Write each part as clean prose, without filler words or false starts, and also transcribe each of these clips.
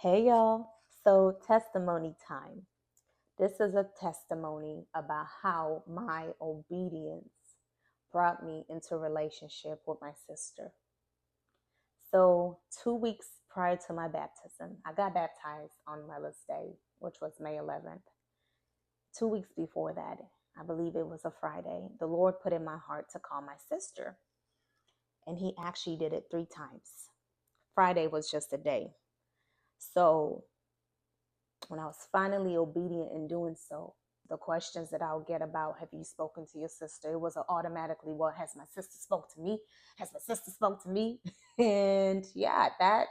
Hey y'all. So, testimony time. This is a testimony about how my obedience brought me into relationship with my sister. So, 2 weeks prior to my baptism, I got baptized on Mother's Day, which was May 11th. 2 weeks before that, I believe it was a Friday, the Lord put in my heart to call my sister, and He actually did it 3 times. Friday was just a day. So, when I was finally obedient in doing so, the questions that I'll get about, have you spoken to your sister? It was automatically, well, has my sister spoke to me? Has my sister spoke to me? And yeah, that,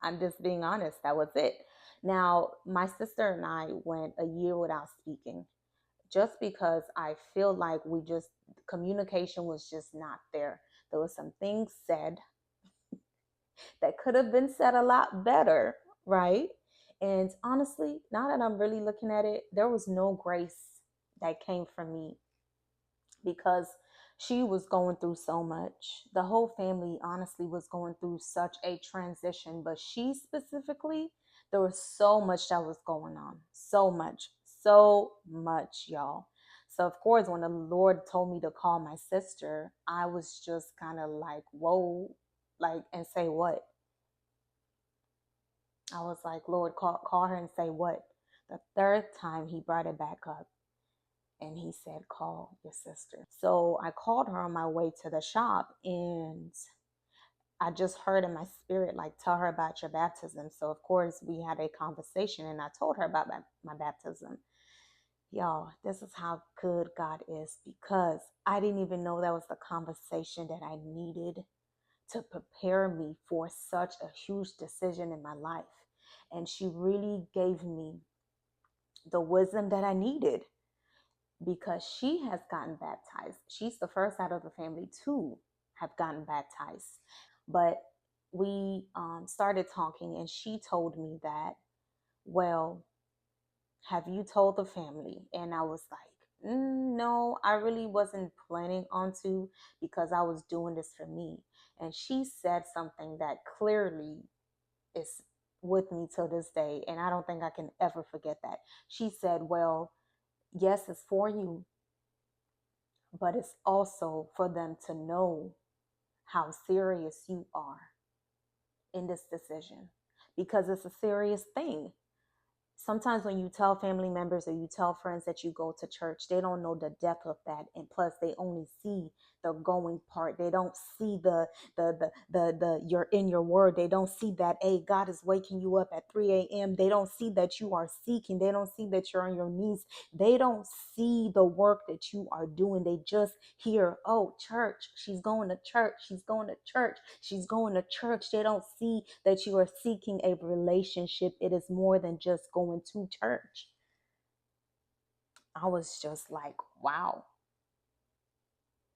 I'm just being honest, that was it. Now, my sister and I went a year without speaking just because I feel like communication was just not there. There was some things said that could have been said a lot better, right? And honestly, now that I'm really looking at it, there was no grace that came from me because she was going through so much. The whole family, honestly, was going through such a transition, but she specifically, there was so much that was going on. So much, y'all. So, of course, when the Lord told me to call my sister, I was just kind of like, whoa, like, and say what? I was like, Lord, call her and say what? The third time he brought it back up and he said, call your sister. So I called her on my way to the shop and I just heard in my spirit, like, tell her about your baptism. So, of course, we had a conversation and I told her about my baptism. Y'all, this is how good God is because I didn't even know that was the conversation that I needed to prepare me for such a huge decision in my life. And she really gave me the wisdom that I needed because she has gotten baptized. She's the first out of the family to have gotten baptized. But we started talking, and she told me that, well, have you told the family? And I was like, no, I really wasn't planning on to because I was doing this for me. And she said something that clearly is with me till this day. And I don't think I can ever forget that. She said, well, yes, it's for you, but it's also for them to know how serious you are in this decision because it's a serious thing. Sometimes when you tell family members or you tell friends that you go to church, they don't know the depth of that, and plus they only see the going part. They don't see the you're in your word. They don't see that, hey, God is waking you up at 3 a.m. They don't see that you are seeking. They don't see that you're on your knees. They don't see the work that you are doing. They just hear, oh, church, she's going to church, she's going to church, she's going to church. They don't see that you are seeking a relationship. It is more than just going to church. I was just like, wow,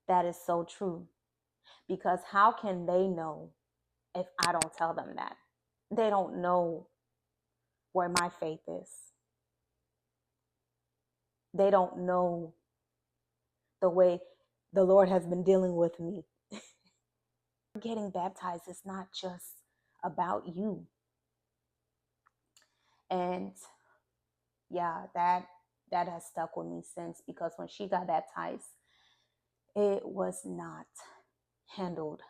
that is so true. Because how can they know if I don't tell them that? They don't know where my faith is. They don't know the way the Lord has been dealing with me. Getting baptized is not just about you. And yeah, that has stuck with me since, because when she got baptized, it was not handled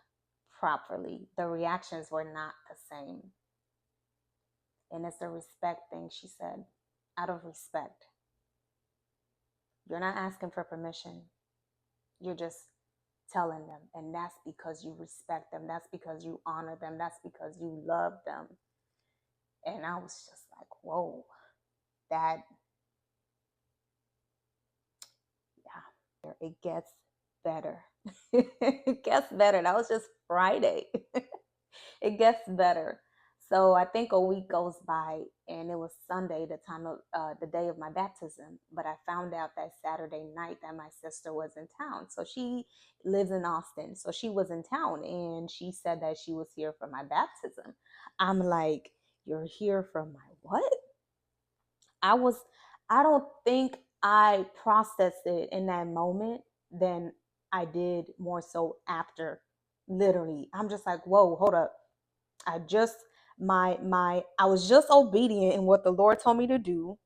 properly. The reactions were not the same. And it's a respect thing, she said. Out of respect. You're not asking for permission. You're just telling them. And that's because you respect them. That's because you honor them. That's because you love them. And I was just like, whoa, that, yeah, it gets better. It gets better. That was just Friday. It gets better. So I think a week goes by, and it was Sunday, the time of the day of my baptism. But I found out that Saturday night that my sister was in town. So she lives in Austin. So she was in town, and she said that she was here for my baptism. I'm like, you're here for my what? I was, I don't think I processed it in that moment than I did more so after. Literally, I'm just like, whoa, hold up. I just I was just obedient in what the Lord told me to do,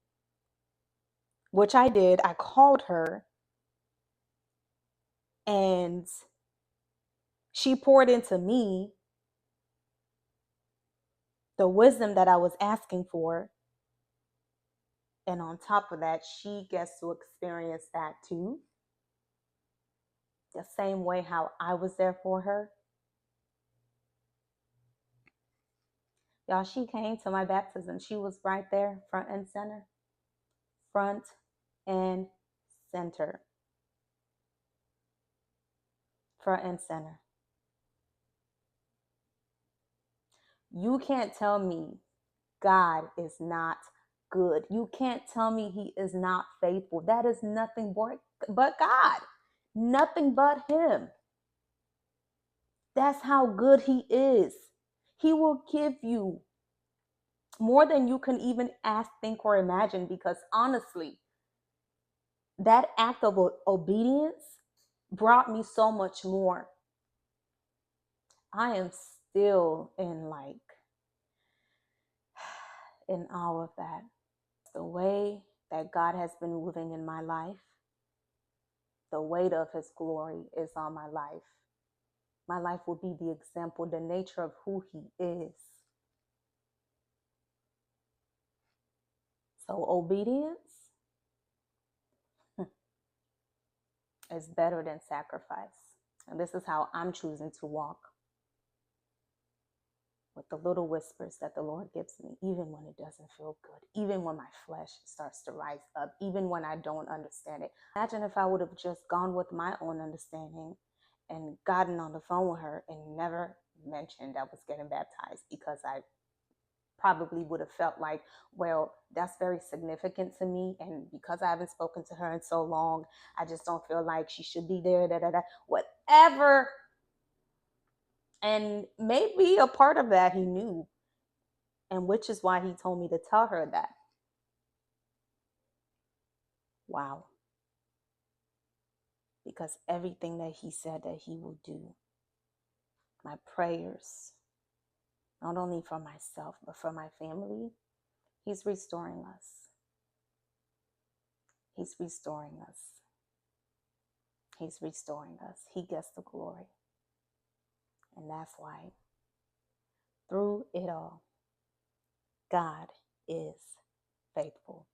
which I did. I called her and she poured into me the wisdom that I was asking for. And on top of that, she gets to experience that too. The same way how I was there for her. Y'all, she came to my baptism. She was right there, front and center. Front and center. Front and center. You can't tell me God is not good. You can't tell me he is not faithful. That is nothing but God. Nothing but him. That's how good he is. He will give you more than you can even ask, think, or imagine, because honestly, that act of obedience brought me so much more. I am still in awe of that. The way that God has been moving in my life, the weight of his glory is on my life. My life will be the example, the nature of who he is. So obedience is better than sacrifice. And this is how I'm choosing to walk, with the little whispers that the Lord gives me, even when it doesn't feel good, even when my flesh starts to rise up, even when I don't understand it. Imagine if I would have just gone with my own understanding and gotten on the phone with her and never mentioned I was getting baptized, because I probably would have felt like, well, that's very significant to me, and because I haven't spoken to her in so long, I just don't feel like she should be there, whatever. And maybe a part of that he knew, and which is why he told me to tell her that. Wow. Because everything that he said that he will do, my prayers, not only for myself, but for my family, he's restoring us. He's restoring us. He's restoring us. He gets the glory. And that's why, through it all, God is faithful.